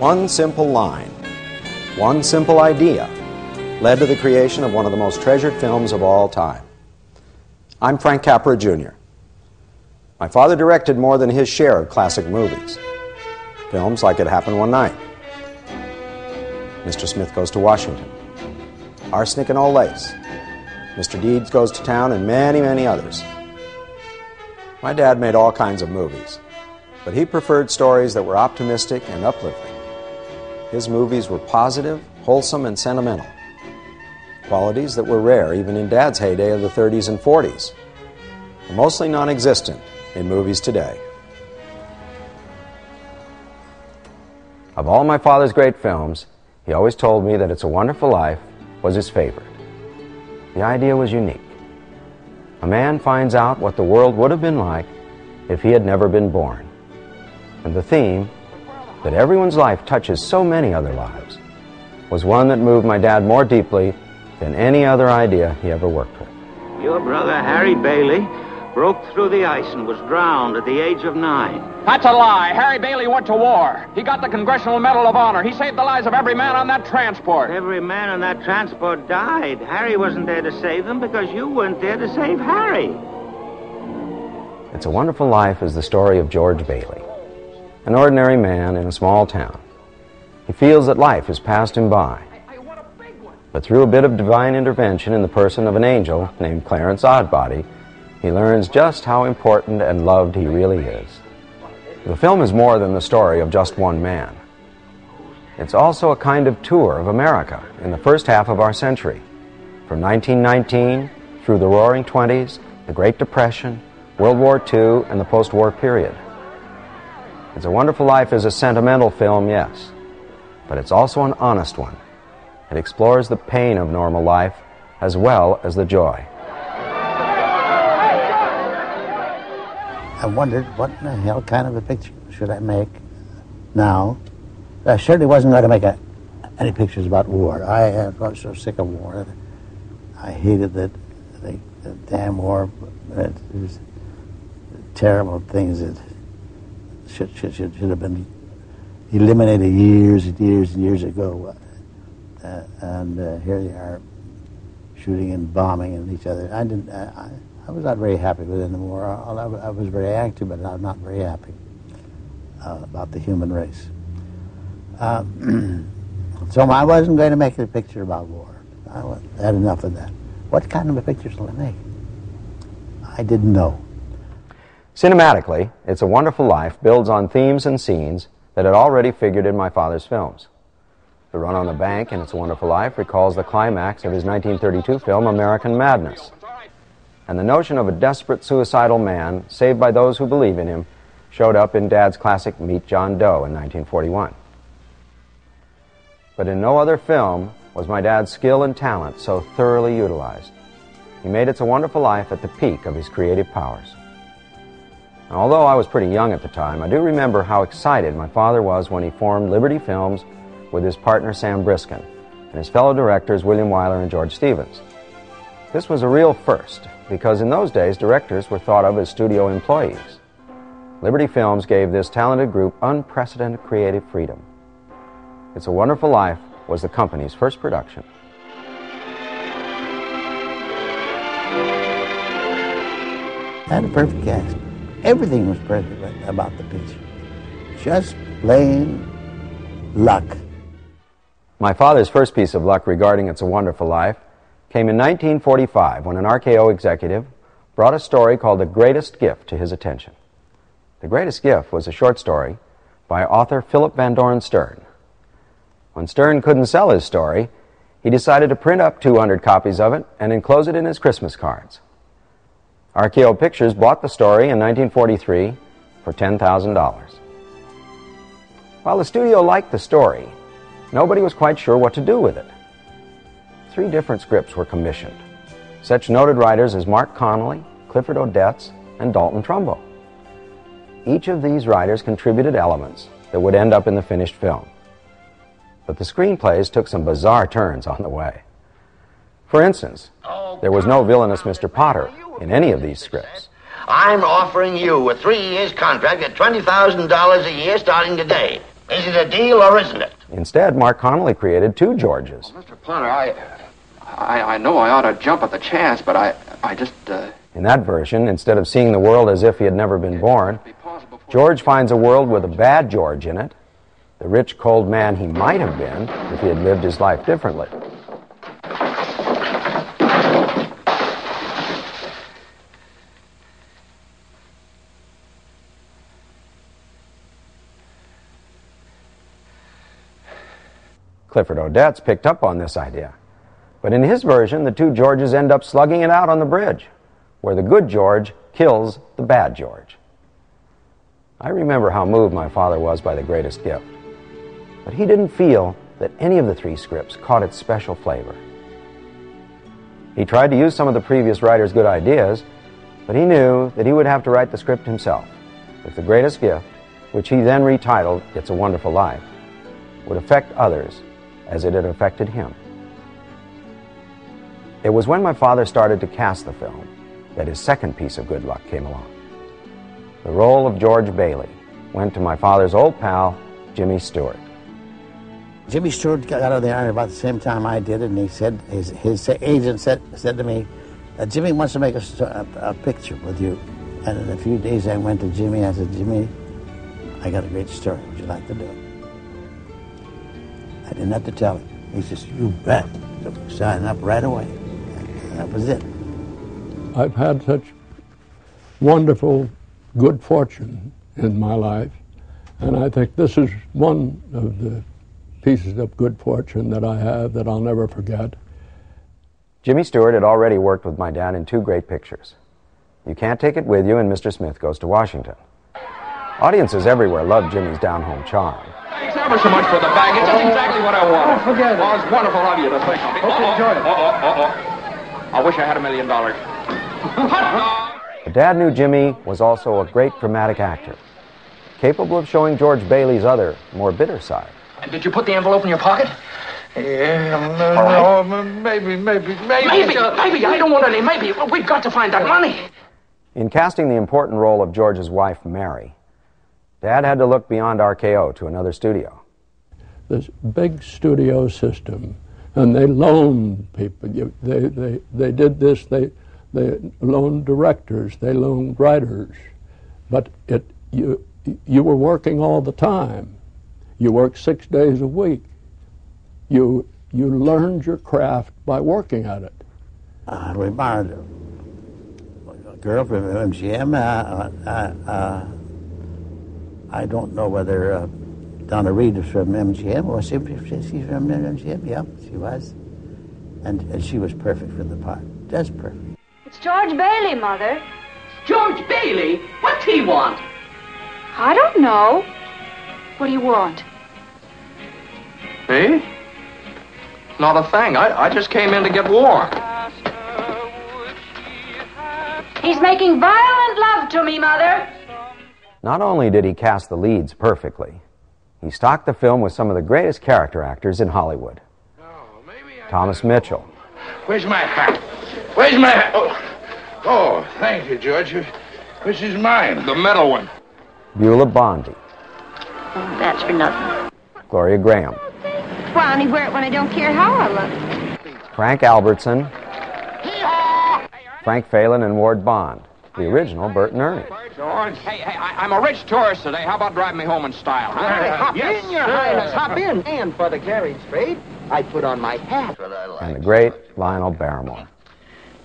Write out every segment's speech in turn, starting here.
One simple line, one simple idea, led to the creation of one of the most treasured films of all time. I'm Frank Capra Jr. My father directed more than his share of classic movies. Films like It Happened One Night, Mr. Smith Goes to Washington, Arsenic and Old Lace, Mr. Deeds Goes to Town, and many, many others. My dad made all kinds of movies, but he preferred stories that were optimistic and uplifting. His movies were positive, wholesome, and sentimental, qualities that were rare even in Dad's heyday of the 30s and 40s, but mostly non-existent in movies today. Of all my father's great films, he always told me that It's a Wonderful Life was his favorite. The idea was unique. A man finds out what the world would have been like if he had never been born. And the theme, that everyone's life touches so many other lives, was one that moved my dad more deeply than any other idea he ever worked with. Your brother, Harry Bailey, broke through the ice and was drowned at the age of 9. That's a lie. Harry Bailey went to war. He got the Congressional Medal of Honor. He saved the lives of every man on that transport. Every man on that transport died. Harry wasn't there to save them because you weren't there to save Harry. It's a Wonderful Life is the story of George Bailey, an ordinary man in a small town. He feels that life has passed him by. But through a bit of divine intervention in the person of an angel named Clarence Oddbody, he learns just how important and loved he really is. The film is more than the story of just one man. It's also a kind of tour of America in the first half of our century, from 1919 through the Roaring Twenties, the Great Depression, World War II, and the post-war period. It's a Wonderful Life is a sentimental film, yes, but it's also an honest one. It explores the pain of normal life as well as the joy. I wondered what in the hell kind of a picture should I make now. I certainly wasn't going to make any pictures about war. I was so sick of war. I hated the damn war. It was terrible things that should have been eliminated years and years and years ago. And here they are shooting and bombing at each other. I was not very happy with it anymore. I was very active, but I'm not very happy about the human race. So I wasn't going to make a picture about war. I had enough of that. What kind of a picture shall I make? I didn't know. Cinematically, It's a Wonderful Life builds on themes and scenes that had already figured in my father's films. The run on the bank in It's a Wonderful Life recalls the climax of his 1932 film American Madness. And the notion of a desperate suicidal man saved by those who believe in him showed up in Dad's classic Meet John Doe in 1941. But in no other film was my dad's skill and talent so thoroughly utilized. He made It's a Wonderful Life at the peak of his creative powers. And although I was pretty young at the time, I do remember how excited my father was when he formed Liberty Films with his partner Sam Briskin and his fellow directors William Wyler and George Stevens. This was a real first, because in those days directors were thought of as studio employees. Liberty Films gave this talented group unprecedented creative freedom. It's a Wonderful Life was the company's first production. I had a perfect cast. Everything was perfect about the picture. Just plain luck. My father's first piece of luck regarding It's a Wonderful Life came in 1945 when an RKO executive brought a story called The Greatest Gift to his attention. The Greatest Gift was a short story by author Philip Van Doren Stern. When Stern couldn't sell his story, he decided to print up 200 copies of it and enclose it in his Christmas cards. RKO Pictures bought the story in 1943 for $10,000. While the studio liked the story, nobody was quite sure what to do with it. 3 different scripts were commissioned. Such noted writers as Mark Connolly, Clifford Odets, and Dalton Trumbo. Each of these writers contributed elements that would end up in the finished film. But the screenplays took some bizarre turns on the way. For instance, there was no villainous Mr. Potter in any of these scripts. I'm offering you a 3 years contract at $20,000 a year starting today. Is it a deal or isn't it? Instead, Mark Connolly created two Georges. Well, Mr. Potter, I know I ought to jump at the chance, but I just... In that version, instead of seeing the world as if he had never been born, George finds a world with a bad George in it, the rich, cold man he might have been if he had lived his life differently. Clifford Odets picked up on this idea. But in his version, the two Georges end up slugging it out on the bridge, where the good George kills the bad George. I remember how moved my father was by The Greatest Gift. But he didn't feel that any of the three scripts caught its special flavor. He tried to use some of the previous writers' good ideas, but he knew that he would have to write the script himself if The Greatest Gift, which he then retitled It's a Wonderful Life, would affect others as it had affected him. It was when my father started to cast the film that his second piece of good luck came along. The role of George Bailey went to my father's old pal, Jimmy Stewart. Jimmy Stewart got out of the Army about the same time I did, and he said, his agent said to me, Jimmy wants to make a picture with you. And in a few days I went to Jimmy, I said, Jimmy, I got a great story, would you like to do it? I didn't have to tell him. He says, you bet. So sign up right away. And that was it. I've had such wonderful good fortune in my life, and I think this is one of the pieces of good fortune that I have that I'll never forget. Jimmy Stewart had already worked with my dad in two great pictures, You Can't Take It With You and Mr. Smith Goes to Washington. Audiences everywhere loved Jimmy's down-home charm. Thanks ever so much for the bag. It's just exactly what I want. Oh, forget it. Oh, it's wonderful of you to think of me. Okay, enjoy it. I wish I had $1 million. But Dad knew Jimmy was also a great dramatic actor, capable of showing George Bailey's other, more bitter side. And did you put the envelope in your pocket? Yeah, no, maybe. Maybe. I don't want any maybe. We've got to find that money. In casting the important role of George's wife, Mary, Dad had to look beyond RKO to another studio. This big studio system, and they loaned people. They did this. They loaned directors. They loaned writers. But you were working all the time. You worked 6 days a week. You learned your craft by working at it. We borrowed a girl from MGM. I don't know whether Donna Reed was from MGM. Was she from MGM? Yeah, she was. And she was perfect for the part. Just perfect. It's George Bailey, Mother. George Bailey? What's he want? I don't know. What do you want? Me? Not a thing. I just came in to get warm. He's making violent love to me, Mother. Not only did he cast the leads perfectly, he stocked the film with some of the greatest character actors in Hollywood. Thomas Mitchell. Where's my hat? Where's my hat? Oh, thank you, George. Which is mine? The middle one. Beulah Bondi. That's for nothing. Gloria Graham. Well, I only wear it when I don't care how I look. Frank Albertson. Frank Phelan and Ward Bond. The original Bert and Ernie. George. Hey, I'm a rich tourist today. How about driving me home in style? Huh? Hop in, Your Highness, hop in. And for the carriage freight, I put on my hat. And the great Lionel Barrymore.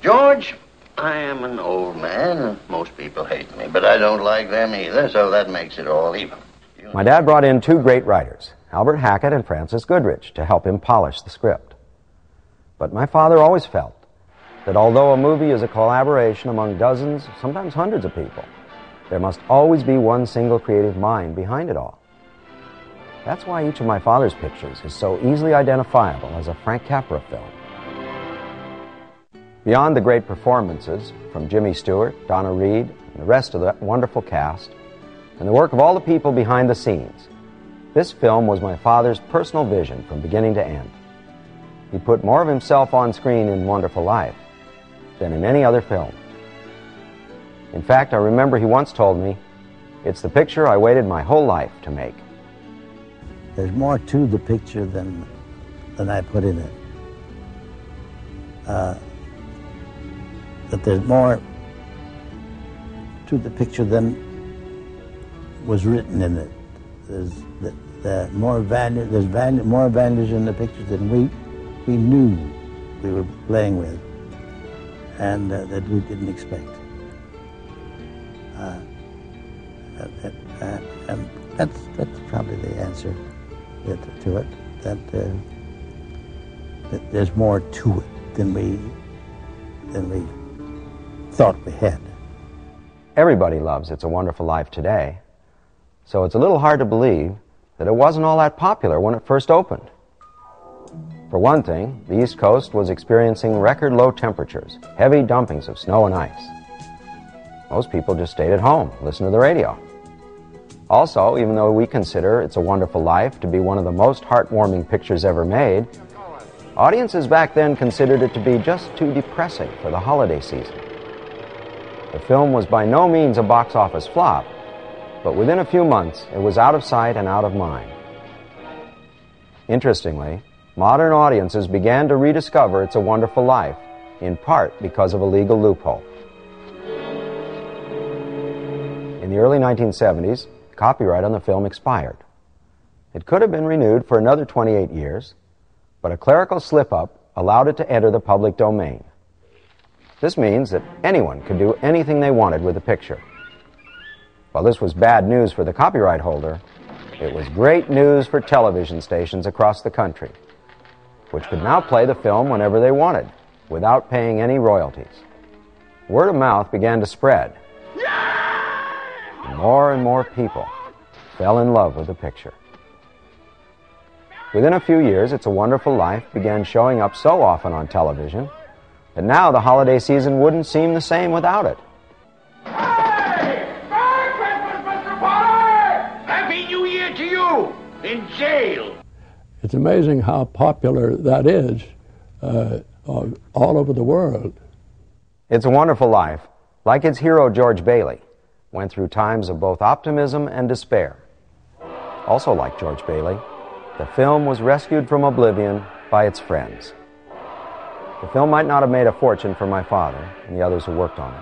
George, I am an old man, and most people hate me, but I don't like them either, so that makes it all even. My dad brought in two great writers, Albert Hackett and Francis Goodrich, to help him polish the script. But my father always felt that although a movie is a collaboration among dozens, sometimes hundreds of people, there must always be one single creative mind behind it all. That's why each of my father's pictures is so easily identifiable as a Frank Capra film. Beyond the great performances from Jimmy Stewart, Donna Reed, and the rest of the wonderful cast, and the work of all the people behind the scenes, this film was my father's personal vision from beginning to end. He put more of himself on screen in Wonderful Life than in any other film. In fact, I remember he once told me, "It's the picture I waited my whole life to make." there's more to the picture than I put in it. That there's more to the picture than was written in it. There's more value. More values in the picture than we knew we were playing with, and that we didn't expect. And that's probably the answer to it. That there's more to it than we thought we had. Everybody loves It's a Wonderful Life today, so it's a little hard to believe that it wasn't all that popular when it first opened. For one thing, the East Coast was experiencing record low temperatures, heavy dumpings of snow and ice. Most people just stayed at home, listened to the radio. Also, even though we consider It's a Wonderful Life to be one of the most heartwarming pictures ever made, audiences back then considered it to be just too depressing for the holiday season. The film was by no means a box office flop, but within a few months, it was out of sight and out of mind. Interestingly, modern audiences began to rediscover It's a Wonderful Life, in part because of a legal loophole. In the early 1970s, copyright on the film expired. It could have been renewed for another 28 years, but a clerical slip-up allowed it to enter the public domain. This means that anyone could do anything they wanted with the picture. While this was bad news for the copyright holder, it was great news for television stations across the country, which could now play the film whenever they wanted, without paying any royalties. Word of mouth began to spread. More and more people fell in love with the picture. Within a few years, It's a Wonderful Life began showing up so often on television that now the holiday season wouldn't seem the same without it. Hey! Merry Christmas, Mr. Potter! Happy New Year to you! In jail! It's amazing how popular that is all over the world. It's a Wonderful Life, like its hero George Bailey, went through times of both optimism and despair. Also like George Bailey, the film was rescued from oblivion by its friends. The film might not have made a fortune for my father and the others who worked on it,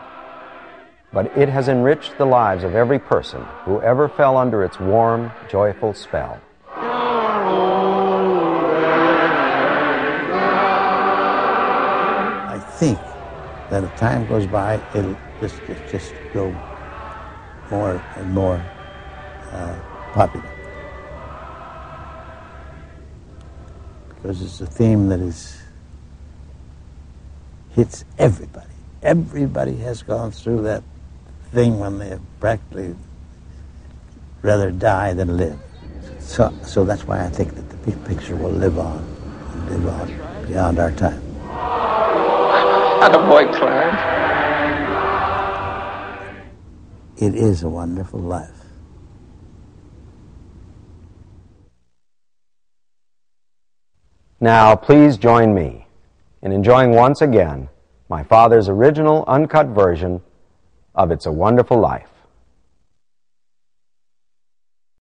but it has enriched the lives of every person who ever fell under its warm, joyful spell. I think that as time goes by, it'll just go more and more popular. Because it's a theme that hits everybody. Everybody has gone through that thing when they have practically rather die than live. So that's why I think that the big picture will live on beyond our time. Attaboy, Clarence. It is a wonderful life. Now, please join me in enjoying once again my father's original uncut version of It's a Wonderful Life.